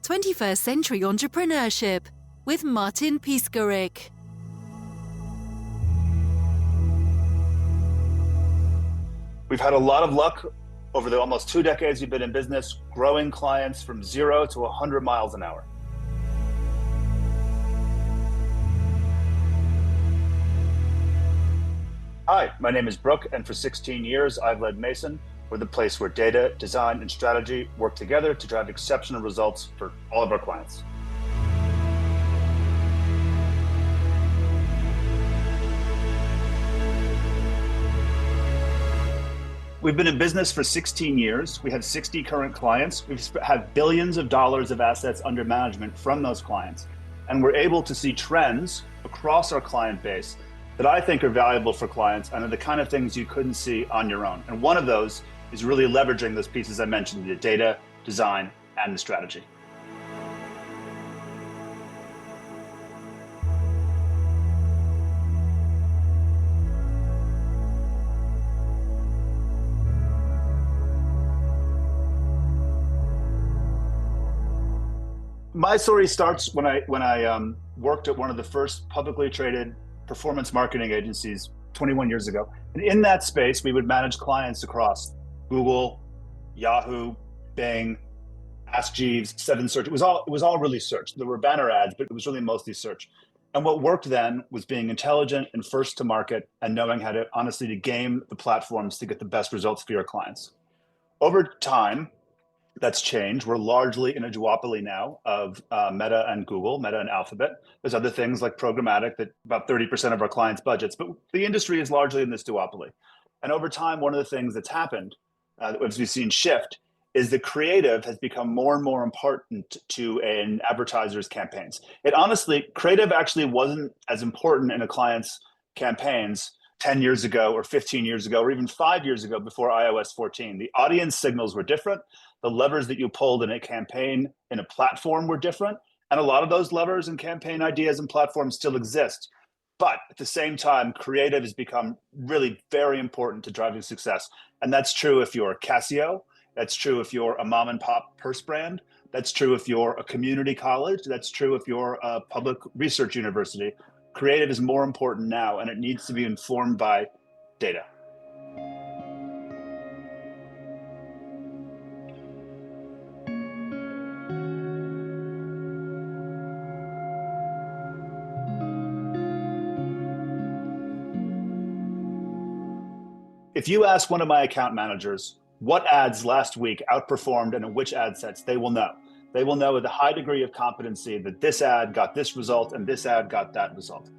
21st Century Entrepreneurship with Martin Piskarik. We've had a lot of luck over the almost 2 decades we've been in business, growing clients from 0 to 100 miles an hour. Hi, my name is Brook, and for 16 years I've led Mason. We're the place where data, design, and strategy work together to drive exceptional results for all of our clients. We've been in business for 16 years. We have 60 current clients. We've had billions of dollars of assets under management from those clients. And we're able to see trends across our client base that I think are valuable for clients and are the kind of things you couldn't see on your own. And one of those is really leveraging those pieces I mentioned, the data, design, and the strategy. My story starts when I worked at one of the first publicly traded performance marketing agencies 21 years ago. And in that space, we would manage clients across Google, Yahoo, Bing, Ask Jeeves, 7Search. It was all really search. There were banner ads, but it was really mostly search. And what worked then was being intelligent and first to market and knowing how to honestly to game the platforms to get the best results for your clients. Over time, that's changed. We're largely in a duopoly now of Meta and Google, Meta and Alphabet. There's other things like programmatic that about 30% of our clients' budgets, but the industry is largely in this duopoly. And over time, one of the things that's happened, as we've seen shift, is that creative has become more and more important to an advertiser's campaigns. Creative actually wasn't as important in a client's campaigns 10 years ago or 15 years ago, or even 5 years ago before iOS 14. The audience signals were different. The levers that you pulled in a campaign in a platform were different. And a lot of those levers and campaign ideas and platforms still exist. But at the same time, creative has become really very important to driving success. And that's true if you're Casio. That's true if you're a mom and pop purse brand. That's true if you're a community college. That's true if you're a public research university. Creative is more important now, and it needs to be informed by data. If you ask one of my account managers what ads last week outperformed and in which ad sets, they will know. They will know with a high degree of competency that this ad got this result and this ad got that result.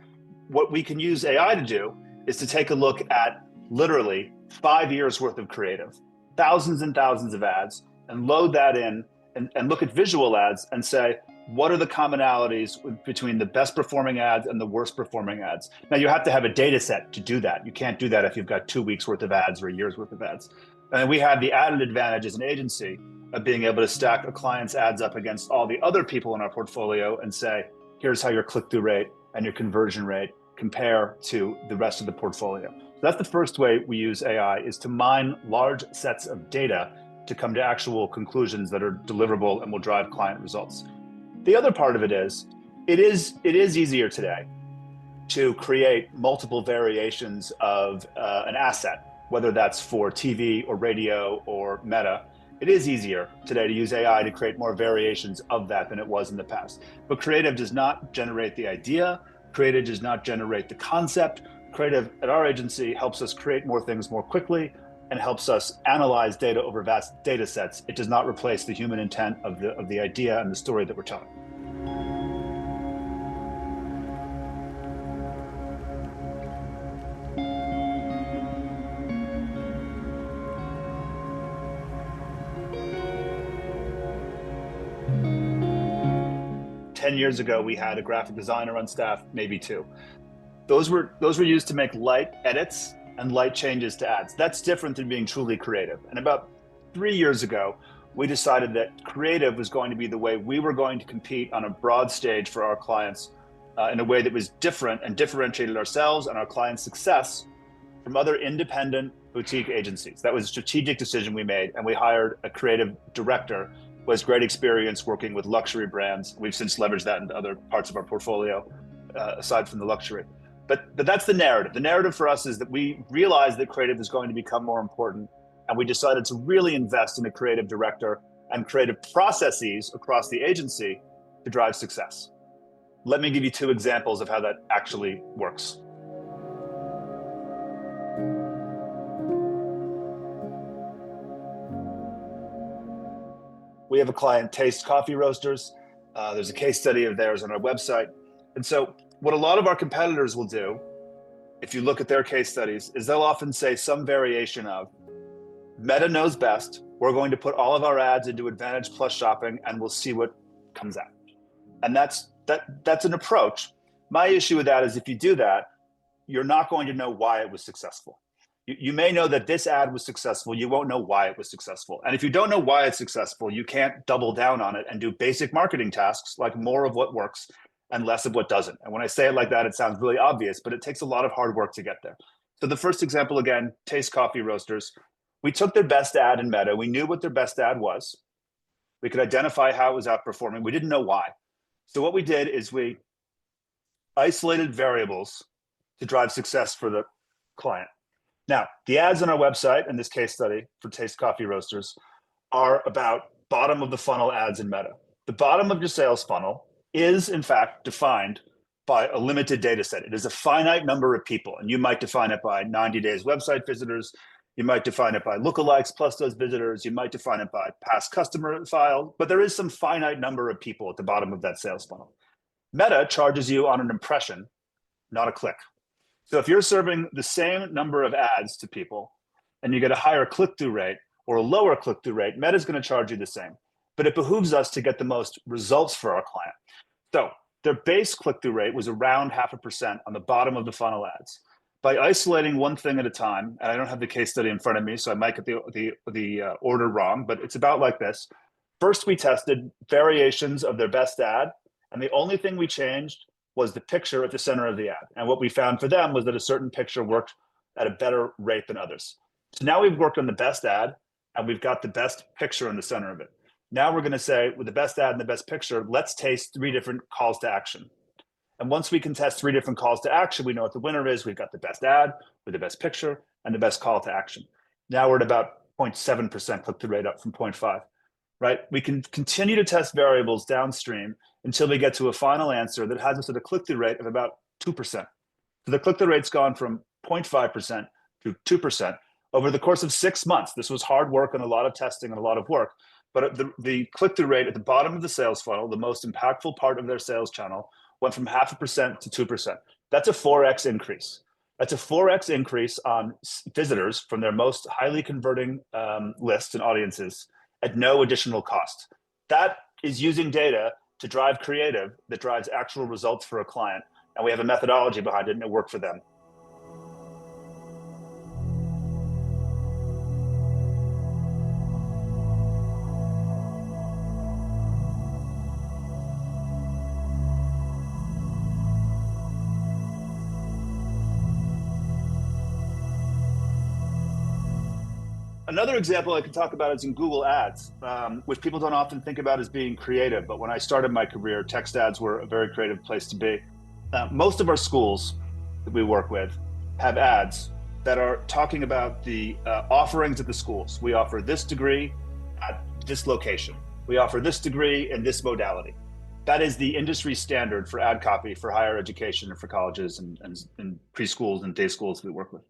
What we can use AI to do is to take a look at literally 5 years worth of creative, thousands and thousands of ads, and load that in and look at visual ads and say, what are the commonalities between the best performing ads and the worst performing ads? Now, you have to have a data set to do that. You can't do that if you've got 2 weeks worth of ads or a year's worth of ads. And we have the added advantage as an agency of being able to stack a client's ads up against all the other people in our portfolio and say, here's how your click-through rate and your conversion rate compare to the rest of the portfolio. So that's the first way we use AI, is to mine large sets of data to come to actual conclusions that are deliverable and will drive client results. The other part of it is easier today to create multiple variations of an asset, whether that's for TV or radio or Meta. It is easier today to use AI to create more variations of that than it was in the past. But creative does not generate the idea. Creative does not generate the concept. Creative at our agency helps us create more things more quickly and helps us analyze data over vast data sets. It does not replace the human intent of the idea and the story that we're telling. Ten years ago, we had a graphic designer on staff, maybe 2. Those were used to make light edits and light changes to ads. That's different than being truly creative. And about 3 years ago, we decided that creative was going to be the way we were going to compete on a broad stage for our clients in a way that was different and differentiated ourselves and our clients' success from other independent boutique agencies. That was a strategic decision we made, and we hired a creative director was great experience working with luxury brands. We've since leveraged that into other parts of our portfolio, aside from the luxury. But that's the narrative. The narrative for us is that we realized that creative is going to become more important, and we decided to really invest in a creative director and creative processes across the agency to drive success. Let me give you two examples of how that actually works. We have a client, Taste Coffee Roasters. There's a case study of theirs on our website. And so what a lot of our competitors will do, if you look at their case studies, is they'll often say some variation of, Meta knows best. We're going to put all of our ads into Advantage Plus shopping, and we'll see what comes out. And that's an approach. My issue with that is if you do that, you're not going to know why it was successful. You may know that this ad was successful. You won't know why it was successful. And if you don't know why it's successful, you can't double down on it and do basic marketing tasks like more of what works and less of what doesn't. And when I say it like that, it sounds really obvious, but it takes a lot of hard work to get there. So the first example, again, Taste Coffee Roasters. We took their best ad in Meta. We knew what their best ad was. We could identify how it was outperforming. We didn't know why. So what we did is we isolated variables to drive success for the client. Now, the ads on our website in this case study for Taste Coffee Roasters are about bottom of the funnel ads in Meta. The bottom of your sales funnel is, in fact, defined by a limited data set. It is a finite number of people, and you might define it by 90 days website visitors. You might define it by lookalikes plus those visitors. You might define it by past customer file, but there is some finite number of people at the bottom of that sales funnel. Meta charges you on an impression, not a click. So if you're serving the same number of ads to people and you get a higher click-through rate or a lower click-through rate, Meta's going to charge you the same. But it behooves us to get the most results for our client. So their base click-through rate was around 0.5% on the bottom of the funnel ads. By isolating one thing at a time, and I don't have the case study in front of me, so I might get the order wrong, but it's about like this. First, we tested variations of their best ad, and the only thing we changed was the picture at the center of the ad. And what we found for them was that a certain picture worked at a better rate than others. So now we've worked on the best ad, and we've got the best picture in the center of it. Now we're going to say, with the best ad and the best picture, let's taste 3 different calls to action. And once we can test 3 different calls to action, we know what the winner is. We've got the best ad with the best picture and the best call to action. Now we're at about 0.7% click-through rate, up from 0.5, right? We can continue to test variables downstream until we get to a final answer that has us at a click-through rate of about 2%. So the click-through rate's gone from 0.5% to 2% over the course of 6 months. This was hard work and a lot of testing and a lot of work. But the click-through rate at the bottom of the sales funnel, the most impactful part of their sales channel, went from 0.5% to 2%. That's a 4x increase. That's a 4x increase on visitors from their most highly converting lists and audiences at no additional cost. That is using data to drive creative that drives actual results for a client. And we have a methodology behind it, and it worked for them. Another example I could talk about is in Google Ads, which people don't often think about as being creative. But when I started my career, text ads were a very creative place to be. Most of our schools that we work with have ads that are talking about the offerings at the schools. We offer this degree at this location. We offer this degree in this modality. That is the industry standard for ad copy for higher education and for colleges and preschools and day schools we work with.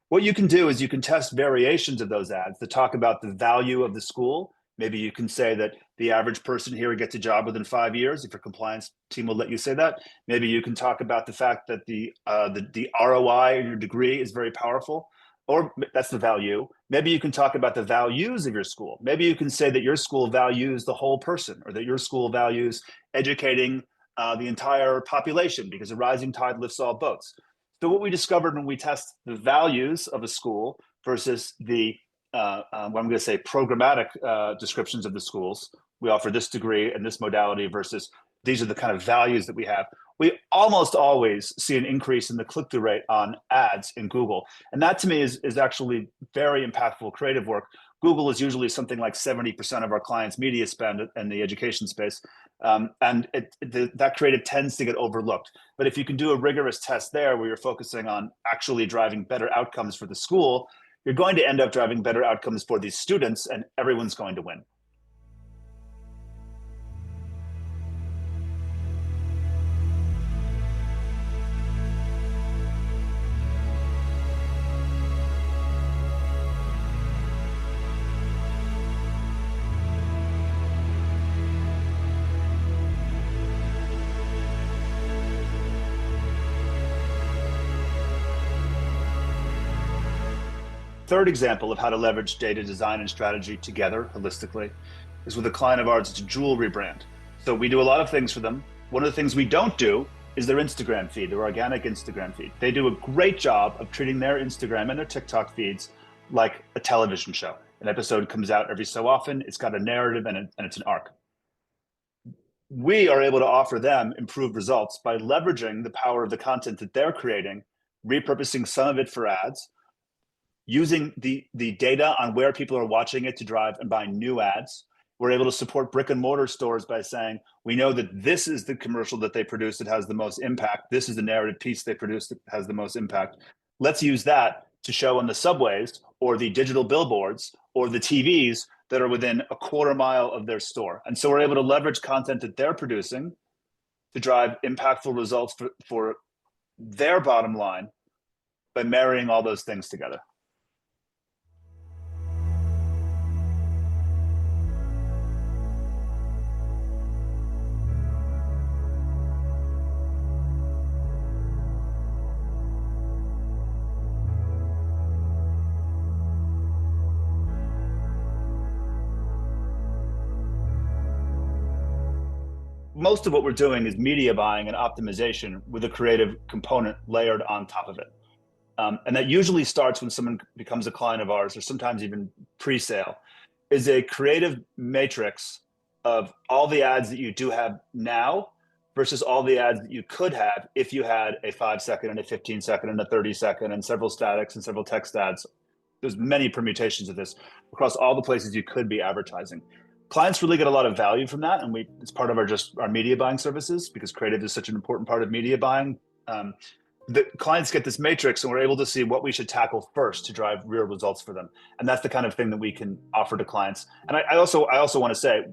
What you can do is you can test variations of those ads that talk about the value of the school. Maybe you can say that the average person here gets a job within 5 years, if your compliance team will let you say that. Maybe you can talk about the fact that the ROI in your degree is very powerful, or that's the value. Maybe you can talk about the values of your school. Maybe you can say that your school values the whole person, or that your school values educating the entire population because a rising tide lifts all boats. So what we discovered when we test the values of a school versus the, what I'm going to say, programmatic descriptions of the schools, we offer this degree and this modality versus these are the kind of values that we have. We almost always see an increase in the click-through rate on ads in Google. And that to me is actually very impactful creative work, Google is usually something like 70% of our clients' media spend in the education space. And that creative tends to get overlooked. But if you can do a rigorous test there where you're focusing on actually driving better outcomes for the school, you're going to end up driving better outcomes for these students, and everyone's going to win. Third example of how to leverage data design and strategy together holistically is with a client of ours. It's a jewelry brand. So we do a lot of things for them. One of the things we don't do is their Instagram feed, their organic Instagram feed. They do a great job of treating their Instagram and their TikTok feeds like a television show. An episode comes out every so often. It's got a narrative and it's an arc. We are able to offer them improved results by leveraging the power of the content that they're creating, repurposing some of it for ads, using the data on where people are watching it to drive and buy new ads. We're able to support brick and mortar stores by saying, we know that this is the commercial that they produce that has the most impact. This is the narrative piece they produce that has the most impact. Let's use that to show on the subways or the digital billboards or the TVs that are within a quarter mile of their store. And so we're able to leverage content that they're producing to drive impactful results for their bottom line by marrying all those things together. Most of what we're doing is media buying and optimization with a creative component layered on top of it. And that usually starts when someone becomes a client of ours, or sometimes even pre-sale, is a creative matrix of all the ads that you do have now versus all the ads that you could have if you had a 5-second and a 15-second and a 30-second and several statics and several text ads. There's many permutations of this across all the places you could be advertising. Clients really get a lot of value from that, and it's part of our media buying services because creative is such an important part of media buying. The clients get this matrix, and we're able to see what we should tackle first to drive real results for them, and that's the kind of thing that we can offer to clients. And I also want to say,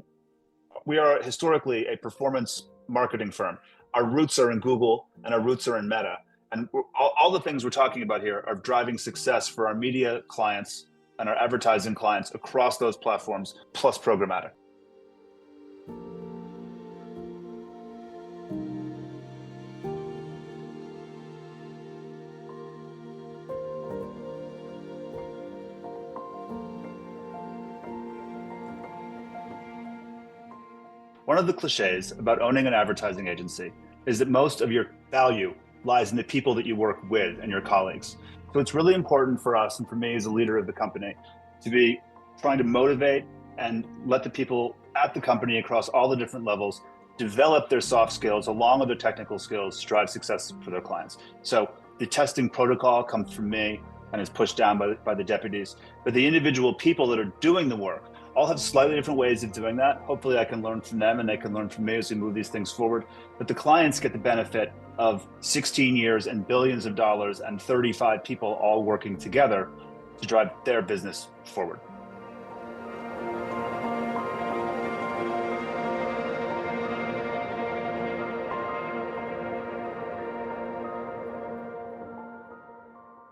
we are historically a performance marketing firm. Our roots are in Google, and our roots are in Meta, and all the things we're talking about here are driving success for our media clients and our advertising clients across those platforms, plus programmatic. One of the cliches about owning an advertising agency is that most of your value lies in the people that you work with and your colleagues. So it's really important for us, and for me as a leader of the company, to be trying to motivate and let the people at the company across all the different levels develop their soft skills along with their technical skills to drive success for their clients. So the testing protocol comes from me and is pushed down by the deputies, but the individual people that are doing the work all have slightly different ways of doing that. Hopefully I can learn from them and they can learn from me as we move these things forward. But the clients get the benefit of 16 years and billions of dollars and 35 people all working together to drive their business forward.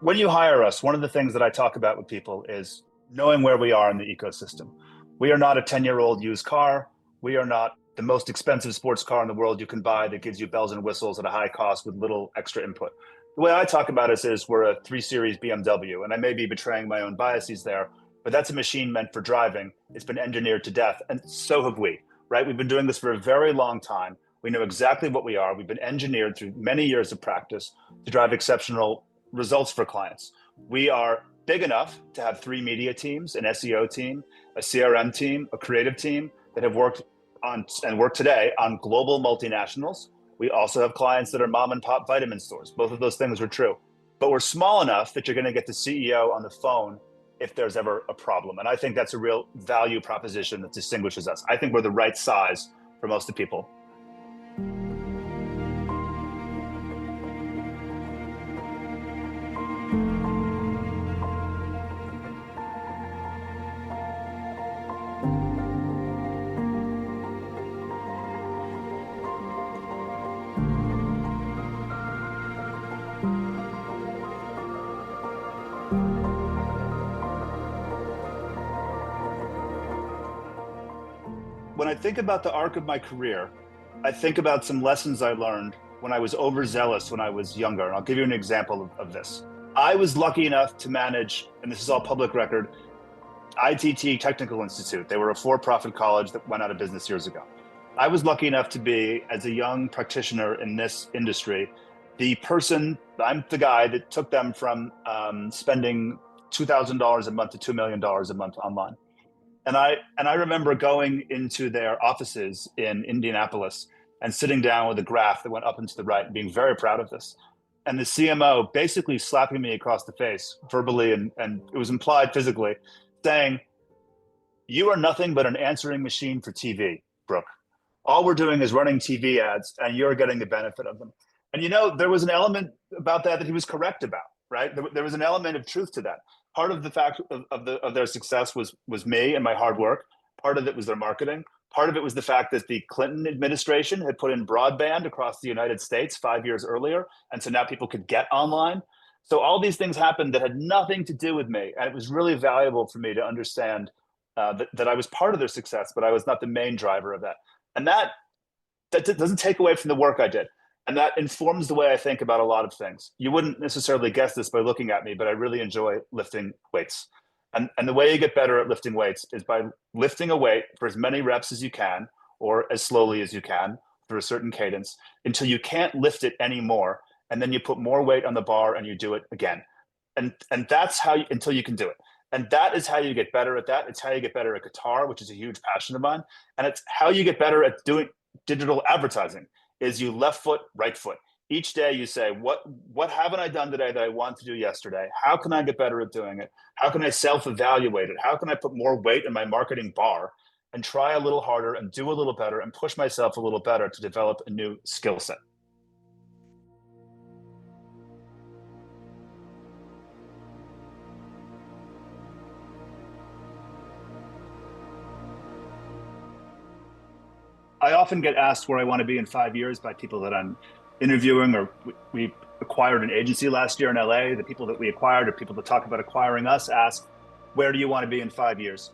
When you hire us, one of the things that I talk about with people is knowing where we are in the ecosystem. We are not a 10-year-old used car. We are not the most expensive sports car in the world you can buy that gives you bells and whistles at a high cost with little extra input. The way I talk about us is we're a 3 Series BMW, and I may be betraying my own biases there, but that's a machine meant for driving. It's been engineered to death, and so have we, right? We've been doing this for a very long time. We know exactly what we are. We've been engineered through many years of practice to drive exceptional results for clients. We are big enough to have 3 media teams, an SEO team, a CRM team, a creative team that have worked on and work today on global multinationals. We also have clients that are mom and pop vitamin stores. Both of those things are true. But we're small enough that you're going to get the CEO on the phone if there's ever a problem. And I think that's a real value proposition that distinguishes us. I think we're the right size for most of the people. When I think about the arc of my career, I think about some lessons I learned when I was overzealous when I was younger. And I'll give you an example of this. I was lucky enough to manage, and this is all public record, ITT Technical Institute. They were a for-profit college that went out of business years ago. I was lucky enough to be, as a young practitioner in this industry, I'm the guy that took them from spending $2,000 a month to $2 million a month online. And I remember going into their offices in Indianapolis and sitting down with a graph that went up and to the right and being very proud of this. And the CMO basically slapping me across the face verbally, and it was implied physically, saying, "You are nothing but an answering machine for TV, Brook. All we're doing is running TV ads and you're getting the benefit of them." And there was an element about that he was correct about, right? There was an element of truth to that. Part of the fact of their success was me and my hard work. Part of it was their marketing. Part of it was the fact that the Clinton administration had put in broadband across the United States 5 years earlier. And so now people could get online. So all these things happened that had nothing to do with me. And it was really valuable for me to understand that I was part of their success, but I was not the main driver of that. And that doesn't take away from the work I did. And that informs the way I think about a lot of things. You wouldn't necessarily guess this by looking at me, but I really enjoy lifting weights. And the way you get better at lifting weights is by lifting a weight for as many reps as you can, or as slowly as you can, for a certain cadence, until you can't lift it anymore. And then you put more weight on the bar and you do it again. And that's until you can do it. And that is how you get better at that. It's how you get better at guitar, which is a huge passion of mine. And it's how you get better at doing digital advertising. Is you left foot, right foot. Each day you say, what haven't I done today that I want to do yesterday? How can I get better at doing it? How can I self-evaluate it? How can I put more weight in my marketing bar and try a little harder and do a little better and push myself a little better to develop a new skill set? I often get asked where I want to be in 5 years by people that I'm interviewing, or we acquired an agency last year in LA. The people that we acquired, or people that talk about acquiring us, ask, where do you want to be in 5 years?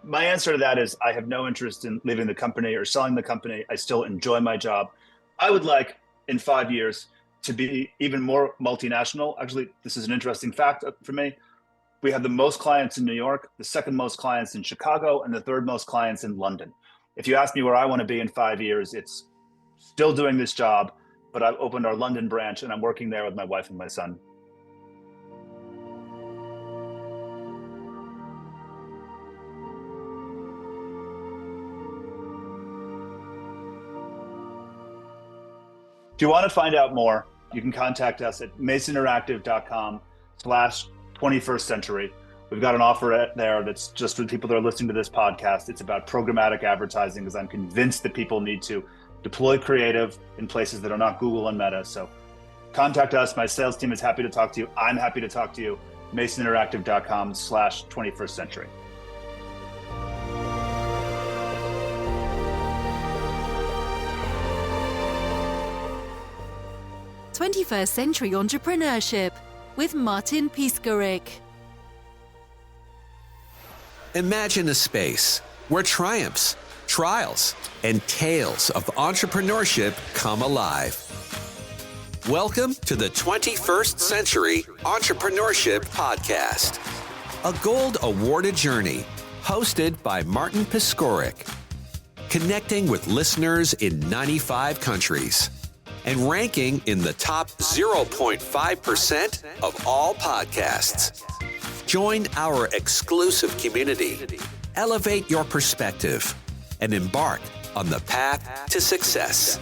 My answer to that is I have no interest in leaving the company or selling the company. I still enjoy my job. I would like in 5 years to be even more multinational. Actually, this is an interesting fact for me. We have the most clients in New York, the second most clients in Chicago, and the third most clients in London. If you ask me where I want to be in 5 years, it's still doing this job, but I've opened our London branch and I'm working there with my wife and my son. If you want to find out more, you can contact us at masoninteractive.com/21st century. We've got an offer there that's just for the people that are listening to this podcast. It's about programmatic advertising, because I'm convinced that people need to deploy creative in places that are not Google and Meta. So contact us. My sales team is happy to talk to you. I'm happy to talk to you. masoninteractive.com/21st century. "21st Century Entrepreneurship" with Martin Piskarik. Imagine a space where triumphs, trials, and tales of entrepreneurship come alive. Welcome to the 21st Century Entrepreneurship Podcast, a gold awarded journey hosted by Martin Piskarik, connecting with listeners in 95 countries and ranking in the top 0.5% of all podcasts. Join our exclusive community, elevate your perspective, and embark on the path to success.